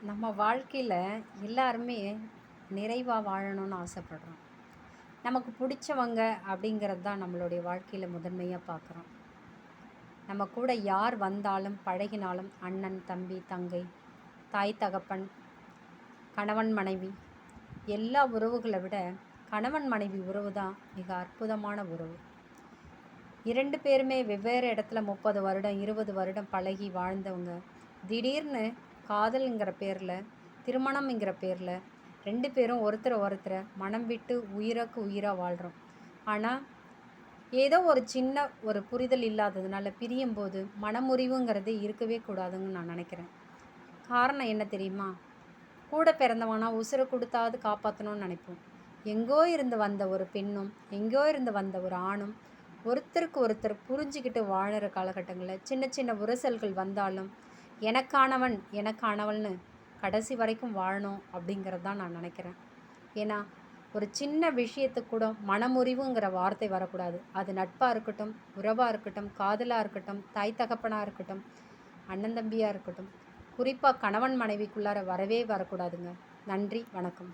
நம்ம வாழ்க்கையில் எல்லாருமே நிறைவாக வாழணும்னு ஆசைப்படுறோம். நமக்கு பிடிச்சவங்க அப்படிங்கிறது தான் நம்மளுடைய வாழ்க்கையில் முதன்மையாக பார்க்குறோம். நம்ம கூட யார் வந்தாலும் பழகினாலும் அண்ணன், தம்பி, தங்கை, தாய், தகப்பன், கணவன், மனைவி எல்லா உறவுகளை விட கணவன் மனைவி உறவு தான் மிக அற்புதமான உறவு. 2 பேருமே வெவ்வேறு இடத்துல 30 வருடம் 20 வருடம் பழகி வாழ்ந்தவங்க திடீர்னு காதல்ங்கிற பேரில், திருமணம்ங்கிற பேரில் 2 பேரும் ஒருத்தரை மனம் விட்டு உயிருக்கு உயிராக வாழ்கிறோம். ஆனால் ஏதோ ஒரு சின்ன ஒரு புரிதல் இல்லாததுனால பிரியும்போது மனமுறிவுங்கிறது இருக்கவே கூடாதுன்னு நான் நினைக்கிறேன். காரணம் என்ன தெரியுமா? கூட பிறந்தவனா உசுரை கொடுத்தாவது காப்பாற்றணும்னு நினைப்போம். எங்கோ இருந்து வந்த ஒரு பெண்ணும் எங்கோ இருந்து வந்த ஒரு ஆணும் ஒருத்தருக்கு ஒருத்தர் புரிஞ்சுக்கிட்டு வாழுற காலகட்டங்களில் சின்ன சின்ன உரசல்கள் வந்தாலும் எனக்கானவள்னு கடைசி வரைக்கும் வாழணும் அப்படிங்கிறது தான் நான் நினைக்கிறேன். ஏன்னா ஒரு சின்ன விஷயத்துக்கு கூட மனமுறிவுங்கிற வார்த்தை வரக்கூடாது. அது நட்பாக இருக்கட்டும், உறவாக இருக்கட்டும், காதலாக இருக்கட்டும், தாய் தகப்பனாக இருக்கட்டும், அண்ணன் தம்பியாக இருக்கட்டும், குறிப்பாக கணவன் மனைவிக்குள்ளார வரவே வரக்கூடாதுங்க. நன்றி, வணக்கம்.